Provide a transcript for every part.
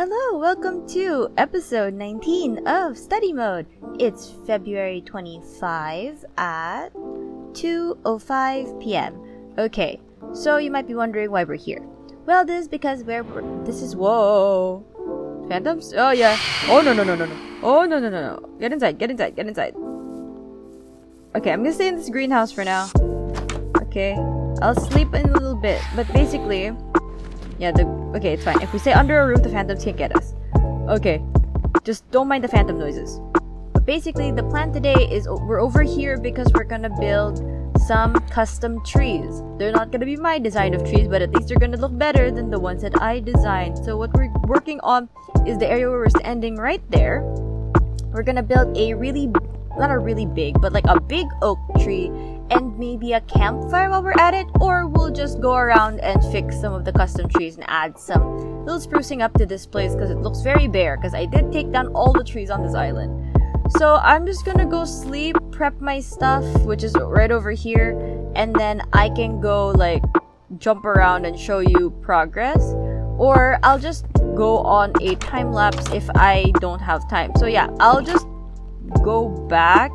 Hello, welcome to episode 19 of Study Mode. It's February 25 at 2:05 p.m. Okay, so you might be wondering why we're here. Well, this is because whoa. Phantoms? Oh yeah. Oh no. Oh no. Get inside. Okay, I'm gonna stay in this greenhouse for now. Okay, I'll sleep in a little bit, but basically, yeah, okay, it's fine. If we stay under a roof, the phantoms can't get us. Okay, just don't mind the phantom noises. But basically, the plan today is we're over here because we're gonna build some custom trees. They're not gonna be my design of trees, but at least they're gonna look better than the ones that I designed. So what we're working on is the area where we're standing right there. We're gonna build not a really big, but like a big oak tree and maybe a campfire while we're at it, or we'll just go around and fix some of the custom trees and add some little sprucing up to this place because it looks very bare because I did take down all the trees on this island. So I'm just gonna go sleep, prep my stuff, which is right over here, and then I can go like jump around and show you progress, or I'll just go on a time lapse if I don't have time. So yeah, I'll just go back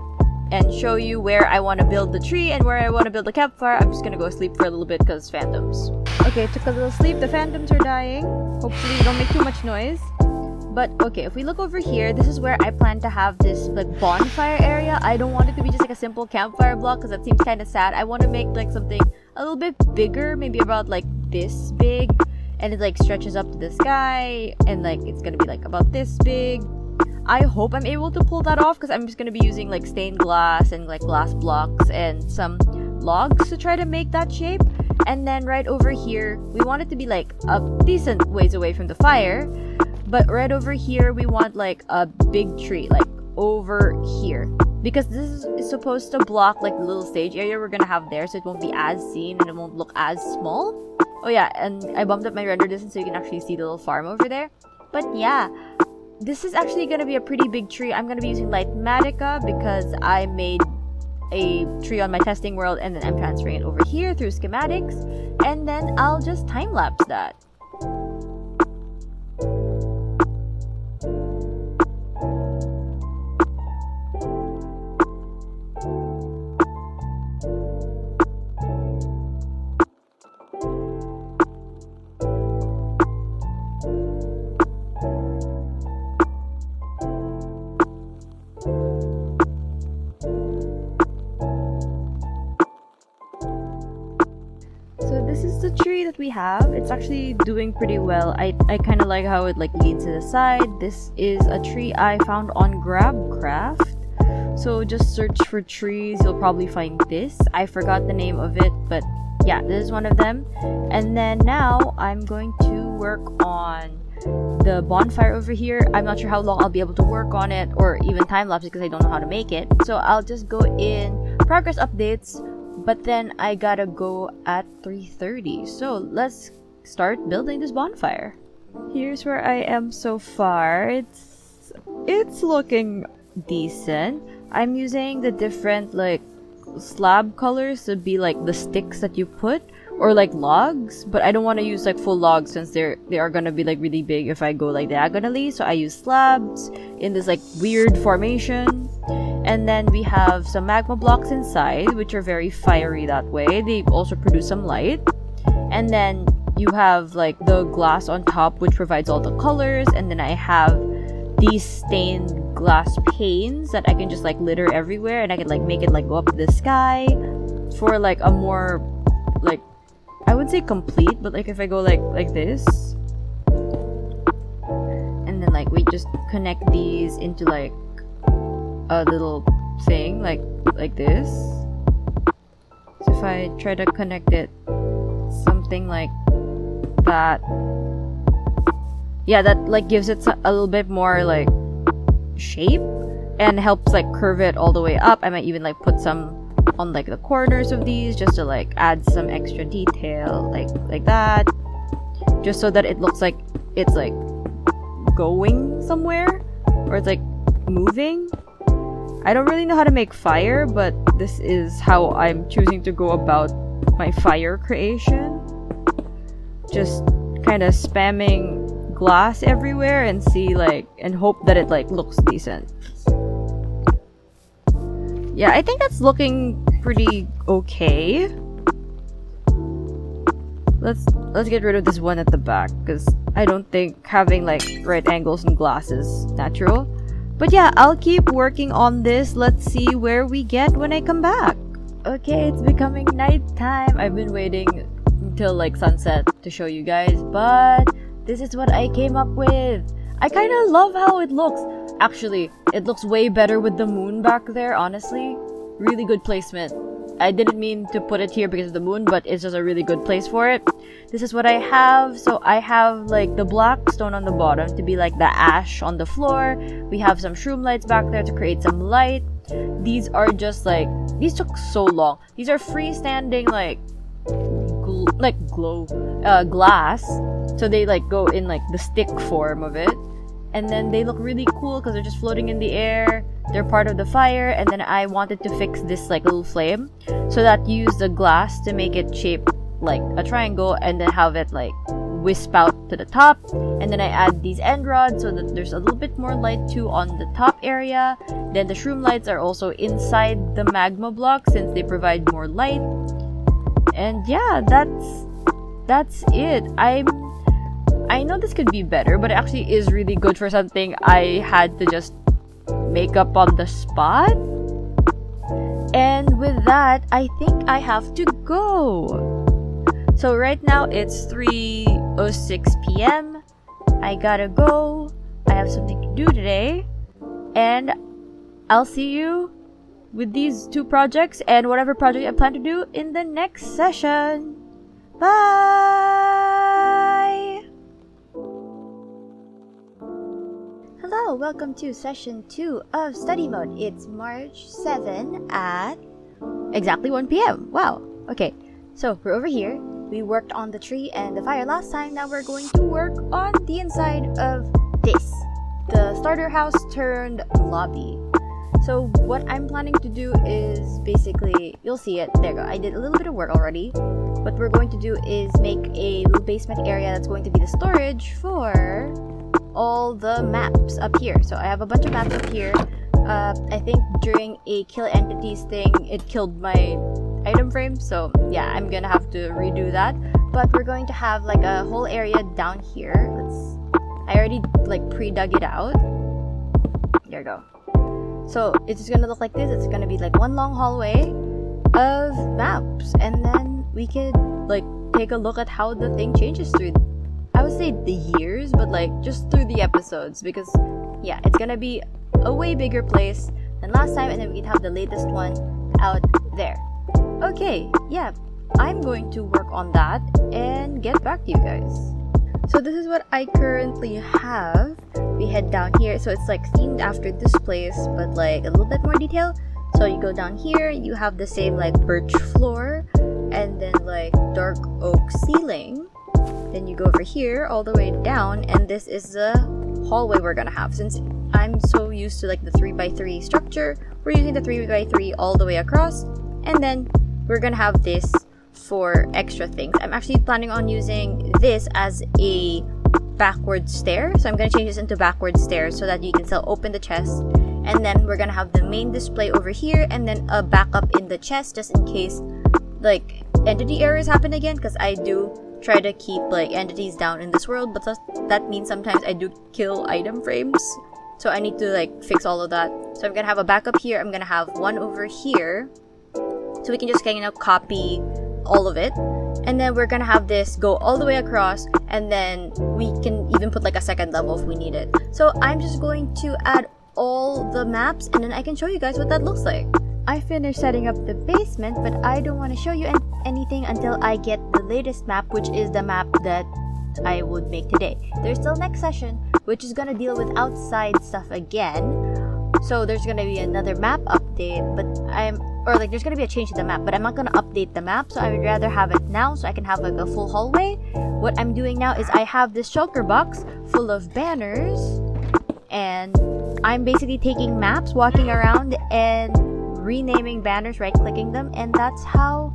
and show you where I want to build the tree and where I want to build the campfire. I'm just gonna go sleep for a little bit because phantoms. Okay, took a little sleep. The phantoms are dying. Hopefully you don't make too much noise. But okay, if we look over here, this is where I plan to have this like bonfire area. I don't want it to be just like a simple campfire block because that seems kind of sad. I want to make like something a little bit bigger, maybe about like this big, and it like stretches up to the sky, and like it's gonna be like about this big. I hope I'm able to pull that off because I'm just going to be using like stained glass and like glass blocks and some logs to try to make that shape. And then right over here, we want it to be like a decent ways away from the fire. But right over here, we want like a big tree, like over here. Because this is supposed to block like the little stage area we're going to have there, so it won't be as seen and it won't look as small. Oh yeah, and I bumped up my render distance so you can actually see the little farm over there. But yeah, this is actually going to be a pretty big tree. I'm going to be using light Matica because I made a tree on my testing world and then I'm transferring it over here through schematics, and then I'll just time-lapse that. This is the tree that we have. It's actually doing pretty well. I kind of like how it like leads to the side. This is a tree I found on GrabCraft. So just search for trees. You'll probably find this. I forgot the name of it, but yeah, this is one of them. And then now I'm going to work on the bonfire over here. I'm not sure how long I'll be able to work on it or even time-lapse because I don't know how to make it. So I'll just go in progress updates. But then I gotta go at 3:30. So let's start building this bonfire. Here's where I am so far. It's looking decent. I'm using the different like slab colors to be like the sticks that you put, or like logs, but I don't want to use like full logs since they are gonna be like really big if I go like diagonally. So I use slabs in this like weird formation. And then we have some magma blocks inside, which are very fiery that way. They also produce some light. And then you have like the glass on top, which provides all the colors. And then I have these stained glass panes that I can just like litter everywhere. And I can like make it like go up to the sky for like a more like, I would say complete, but like if I go like this. And then like we just connect these into like a little thing like this. So if I try to connect it something like that, yeah, that like gives it a little bit more like shape and helps like curve it all the way up. I might even like put some on like the corners of these just to like add some extra detail like that, just so that it looks like it's like going somewhere or it's like moving. I don't really know how to make fire, but this is how I'm choosing to go about my fire creation. Just kind of spamming glass everywhere and see like and hope that it like looks decent. Yeah, I think that's looking pretty okay. Let's get rid of this one at the back because I don't think having like right angles and glass is natural. But yeah, I'll keep working on this. Let's see where we get when I come back. Okay, it's becoming nighttime. I've been waiting until like sunset to show you guys, but this is what I came up with. I kind of love how it looks. Actually, it looks way better with the moon back there, honestly. Really good placement. I didn't mean to put it here because of the moon, but it's just a really good place for it. This is what I have. So I have like the black stone on the bottom to be like the ash on the floor. We have some shroom lights back there to create some light. These are just like, these took so long. These are freestanding like glass. So they like go in like the stick form of it. And then they look really cool because they're just floating in the air. They're part of the fire. And then I wanted to fix this like little flame. So that used the glass to make it shape like a triangle. And then have it like wisp out to the top. And then I add these end rods so that there's a little bit more light too on the top area. Then the shroom lights are also inside the magma block since they provide more light. And yeah, that's it. I know this could be better, but it actually is really good for something I had to just make up on the spot. And with that, I think I have to go. So right now it's 3:06 p.m. I gotta go. I have something to do today. And I'll see you with these two projects and whatever project I plan to do in the next session. Bye! Hello, welcome to session 2 of study mode. It's March 7 at exactly 1 p.m. Wow. Okay, so we're over here. We worked on the tree and the fire last time. Now we're going to work on the inside of this. The starter house turned lobby. So what I'm planning to do is basically, you'll see it. There you go. I did a little bit of work already. What we're going to do is make a little basement area that's going to be the storage for all the maps up here. So I have a bunch of maps up here. I think during a kill entities thing, it killed my item frame. So yeah, I'm gonna have to redo that. But we're going to have like a whole area down here. I already like pre-dug it out. There you go. So it's just gonna look like this. It's gonna be like one long hallway of maps, and then we could like take a look at how the thing changes through, I would say the years, but like just through the episodes, because yeah, it's gonna be a way bigger place than last time, and then we can have the latest one out there. Okay, yeah, I'm going to work on that and get back to you guys. So this is what I currently have. We head down here, so it's like themed after this place, but like a little bit more detail. So you go down here, you have the same like birch floor, and then like dark oak ceiling. Then you go over here all the way down, and this is the hallway we're gonna have. Since I'm so used to like the 3x3 structure, we're using the 3x3 all the way across, and then we're gonna have this for extra things. I'm actually planning on using this as a backward stair, so I'm gonna change this into backward stairs so that you can still open the chest. And then we're gonna have the main display over here, and then a backup in the chest just in case like entity errors happen again, because I do try to keep like entities down in this world, but that means sometimes I do kill item frames, so I need to like fix all of that. So I'm gonna have a backup here. I'm gonna have one over here, so we can just kind of copy all of it. And then we're gonna have this go all the way across, and then we can even put like a second level if we need it. So I'm just going to add all the maps, and then I can show you guys what that looks like. I finished setting up the basement, but I don't want to show you anything until I get the latest map, which is the map that I would make today. There's still next session, which is gonna deal with outside stuff again. So there's gonna be another map update, but there's gonna be a change to the map, but I'm not gonna update the map, so I would rather have it now so I can have like a full hallway. What I'm doing now is I have this shulker box full of banners, and I'm basically taking maps, walking around, and renaming banners, right-clicking them, and that's how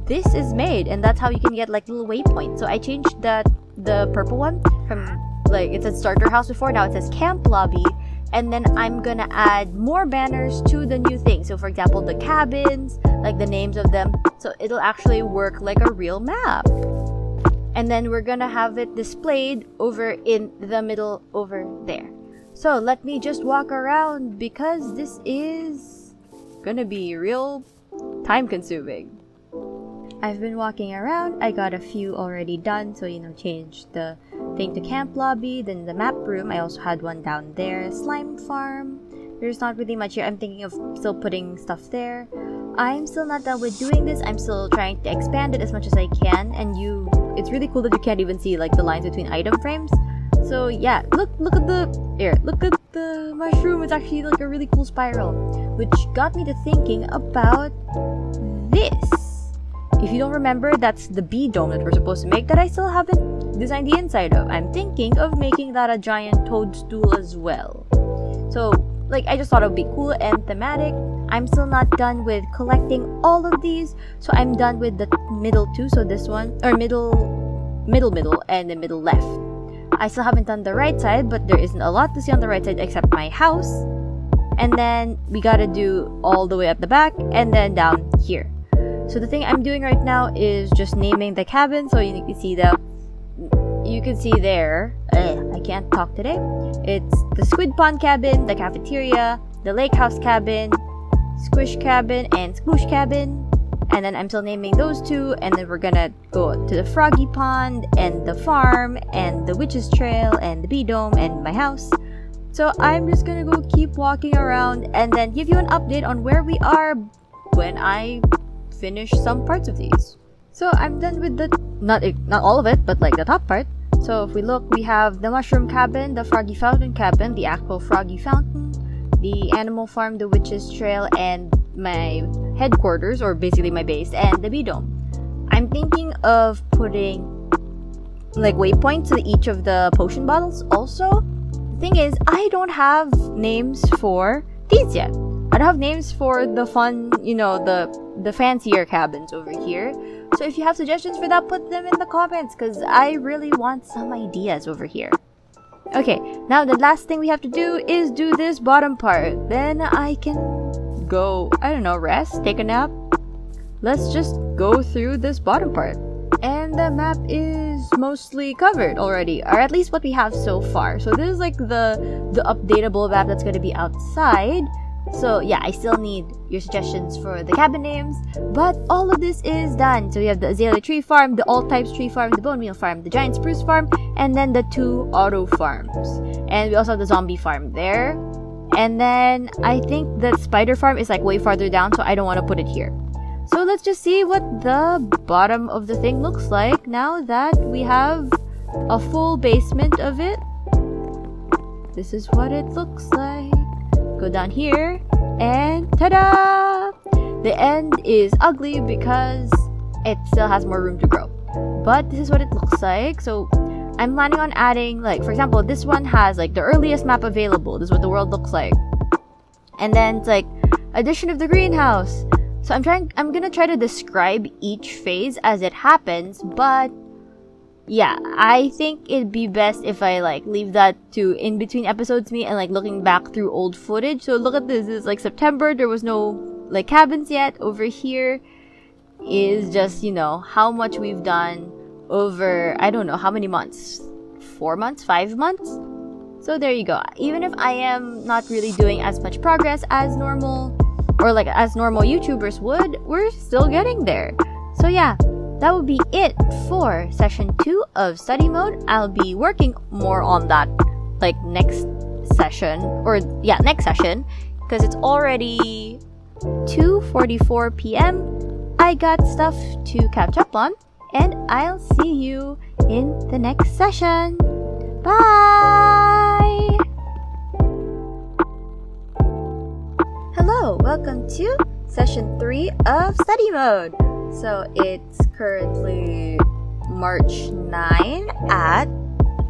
this is made, and that's how you can get like little waypoints. So I changed that the purple one from, like, it said starter house before, now it says camp lobby. And then I'm gonna add more banners to the new thing. So for example, the cabins, like the names of them, so it'll actually work like a real map. And then we're gonna have it displayed over in the middle over there. So let me just walk around because this is gonna be real time consuming. I've been walking around. I got a few already done, so change the thing to camp lobby, then the map room. I also had one down there. Slime farm. There's not really much here. I'm thinking of still putting stuff there. I'm still not done with doing this. I'm still trying to expand it as much as I can, and it's really cool that you can't even see like the lines between item frames. So yeah, look at the mushroom. It's actually like a really cool spiral, which got me to thinking about this. If you don't remember, that's the bee dome that we're supposed to make that I still haven't designed the inside of. I'm thinking of making that a giant toadstool as well. So, like, I just thought it would be cool and thematic. I'm still not done with collecting all of these, so I'm done with the middle two. So this one, or middle, and the middle left. I still haven't done the right side, but there isn't a lot to see on the right side except my house. And then we gotta do all the way at the back and then down here. So the thing I'm doing right now is just naming the cabin. So you can see there, I can't talk today. It's the Squid Pond cabin, the cafeteria, the lake house cabin, squish cabin, and sploosh cabin. And then I'm still naming those two, and then we're gonna go to the froggy pond, and the farm, and the witch's trail, and the bee dome, and my house. So I'm just gonna go keep walking around and then give you an update on where we are when I finish some parts of these. So I'm done with the not all of it, but like the top part. So if we look, we have the mushroom cabin, the froggy fountain cabin, the actual froggy fountain, the animal farm, the witch's trail, and my headquarters, or basically my base, and the bee dome. I'm thinking of putting like waypoints to each of the potion bottles. Also, the thing is, I don't have names for these yet. I don't have names for the fun, the fancier cabins over here. So if you have suggestions for that, put them in the comments, because I really want some ideas over here. Okay, now the last thing we have to do is do this bottom part. Then I can go, I don't know, rest, take a nap. Let's just go through this bottom part. And the map is mostly covered already, or at least what we have so far. So this is like the updatable map that's going to be outside. So yeah, I still need your suggestions for the cabin names, but all of this is done. So we have the azalea tree farm, the all types tree farm, the bone meal farm, the giant spruce farm, and then the 2 auto farms. And we also have the zombie farm there. And then I think the spider farm is like way farther down, so I don't want to put it here. So let's just see what the bottom of the thing looks like now that we have a full basement of it. This is what it looks like. Go down here, and ta-da! The end is ugly because it still has more room to grow. But this is what it looks like. So I'm planning on adding, like, for example, this one has like the earliest map available. This is what the world looks like. And then it's like addition of the greenhouse. So I'm gonna try to describe each phase as it happens, but yeah, I think it'd be best if I like leave that to in between episodes me and like looking back through old footage. So look at this. It's like September. There was no like cabins yet. Over here is just, how much we've done over, I don't know how many months. 4 months? 5 months? So there you go. Even if I am not really doing as much progress as normal, or like as normal YouTubers would, we're still getting there. So yeah, that would be it for session 2 of study mode. I'll be working more on that like next session, because it's already 2:44 p.m. I got stuff to catch up on, and I'll see you in the next session. Bye! Hello, welcome to session 3 of study mode. So it's currently March 9 at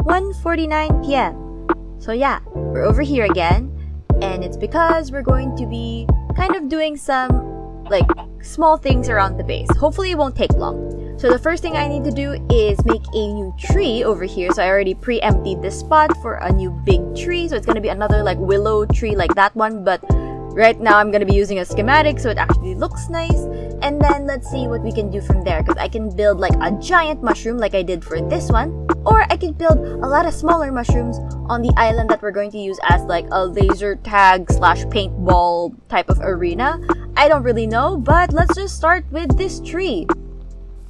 1:49 p.m. So yeah, we're over here again, and it's because we're going to be kind of doing some like small things around the base. Hopefully it won't take long. So the first thing I need to do is make a new tree over here. So I already pre-emptied this spot for a new big tree. So it's gonna be another like willow tree like that one, but right now I'm gonna be using a schematic so it actually looks nice. And then let's see what we can do from there, because I can build like a giant mushroom like I did for this one, or I can build a lot of smaller mushrooms on the island that we're going to use as like a laser tag / paintball type of arena. I don't really know, but let's just start with this tree.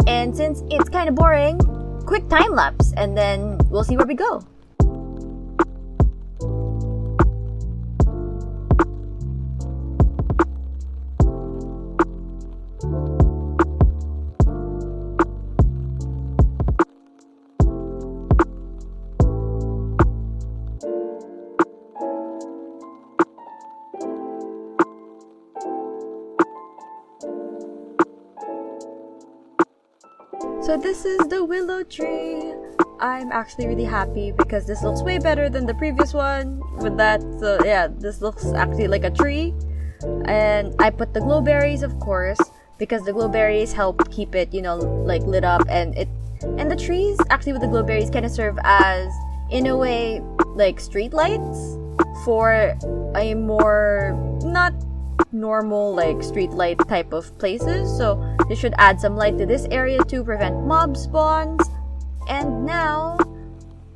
And since it's kind of boring, quick time lapse, and then we'll see where we go. So this is the willow tree. I'm actually really happy because this looks way better than the previous one with that. So yeah, this looks actually like a tree. And I put the glowberries, of course, because the glowberries help keep it, you know, like lit up, and the trees actually with the glowberries kind of serve as, in a way, like street lights for a more not normal like street light type of places. So this should add some light to this area to prevent mob spawns. And now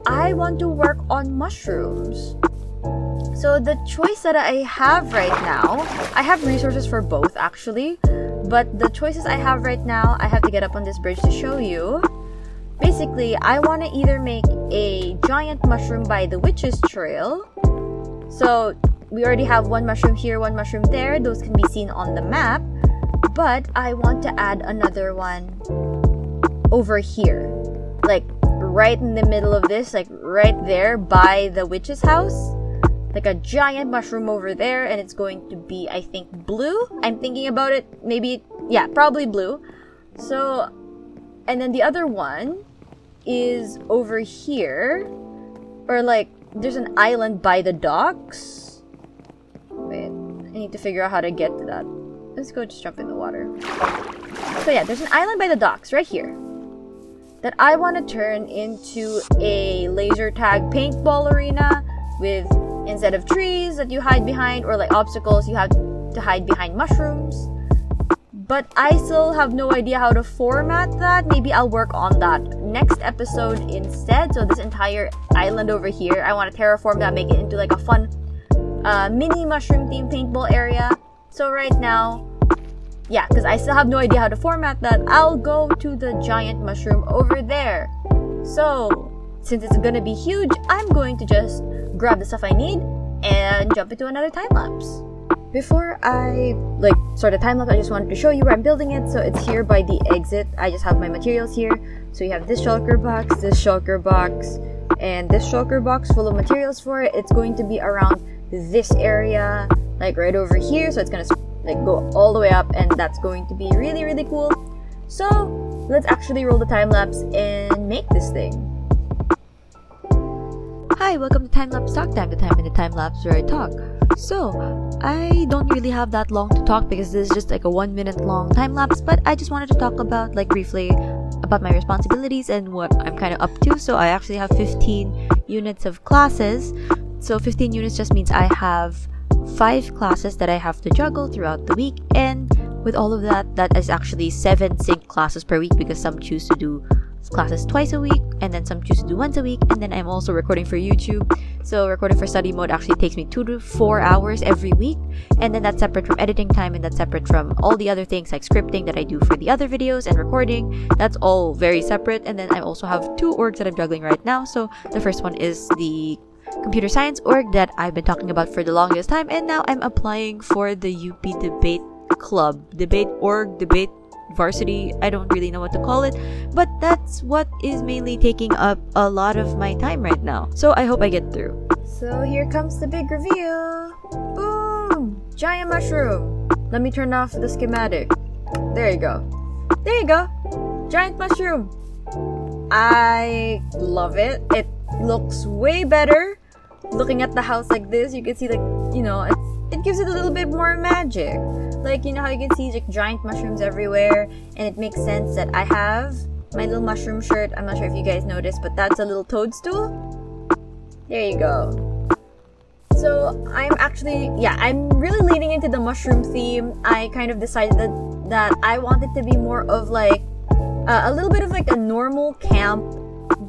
I want to work on mushrooms. So the choice that I have right now, I have resources for both actually, but the choices I have right now, I have to get up on this bridge to show you. Basically, I want to either make a giant mushroom by the witch's trail. So we already have one mushroom here, one mushroom there. Those can be seen on the map. But I want to add another one over here. Like right in the middle of this, like right there by the witch's house. Like a giant mushroom over there, and it's going to be, I think, blue. I'm thinking about it. Maybe, yeah, probably blue. So, and then the other one is over here. Or like, there's an island by the docks. Wait, I need to figure out how to get to that. Let's go just jump in the water. So yeah, there's an island by the docks right here that I want to turn into a laser tag paintball arena with, instead of trees that you hide behind or like obstacles, you have to hide behind mushrooms. But I still have no idea how to format that. Maybe I'll work on that next episode instead. So this entire island over here, I want to terraform that, make it into like a fun mini mushroom themed paintball area. So right now, yeah, because I still have no idea how to format that, I'll go to the giant mushroom over there. So since it's gonna be huge, I'm going to just grab the stuff I need and jump into another time lapse. Before I start a time lapse, I just wanted to show you where I'm building it. So it's here by the exit. I just have my materials here. So you have this shulker box, and this shulker box full of materials for it. It's going to be around this area, like right over here. So it's gonna like go all the way up, and that's going to be really, really cool. So let's actually roll the time lapse and make this thing. Hi, welcome to Time Lapse Talk Time, the time in the time lapse where I talk. So, I don't really have that long to talk because this is just like a 1 minute long time lapse, but I just wanted to talk about briefly about my responsibilities and what I'm kind of up to. So I actually have 15 units of classes. So 15 units just means I have 5 classes that I have to juggle throughout the week, and with all of that, that is actually 7 sync classes per week because some choose to do classes twice a week, and then some choose to do once a week. And then I'm also recording for YouTube, so recording for study mode actually takes me 2 to 4 hours every week, and then that's separate from editing time, and that's separate from all the other things like scripting that I do for the other videos and recording. That's all very separate. And then I also have 2 orgs that I'm juggling right now. So the first one is the computer science org that I've been talking about for the longest time, and now I'm applying for the UP debate club, debate org, debate varsity, I don't really know what to call it, but that's what is mainly taking up a lot of my time right now. So I hope I get through. So here comes the big reveal. Boom! Giant mushroom. Let me turn off the schematic. There you go. There you go. Giant mushroom. I love it. It looks way better. Looking at the house like this, you can see it gives it a little bit more magic. Like, you know how you can see like giant mushrooms everywhere, and it makes sense that I have my little mushroom shirt. I'm not sure if you guys noticed, but that's a little toadstool. There you go. So I'm really leaning into the mushroom theme. I kind of decided that I wanted to be more of like a little bit of like a normal camp,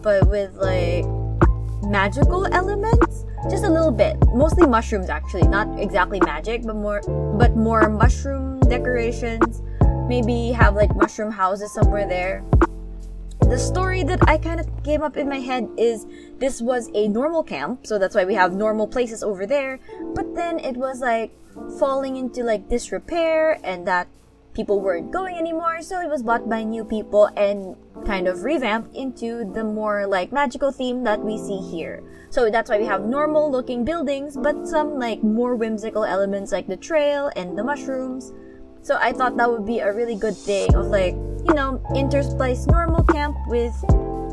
but with like magical elements, just a little bit. Mostly mushrooms, actually, not exactly magic, but more mushroom decorations. Maybe have like mushroom houses somewhere there. The story that I kind of came up in my head is this was a normal camp, so that's why we have normal places over there, but then it was like falling into like disrepair, and that people weren't going anymore, so it was bought by new people and kind of revamped into the more like magical theme that we see here. So that's why we have normal looking buildings, but some like more whimsical elements like the trail and the mushrooms. So I thought that would be a really good thing of like, you know, intersplice normal camp with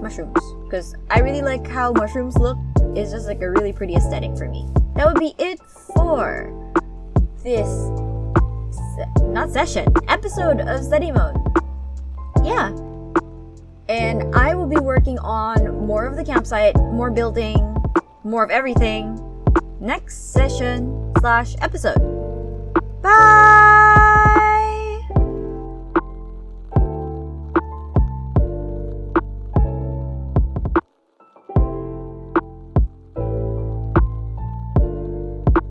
mushrooms, because I really like how mushrooms look. It's just like a really pretty aesthetic for me. That would be it for this episode of Study Mode. Yeah. And I will be working on more of the campsite, more building, more of everything next session/episode. Bye!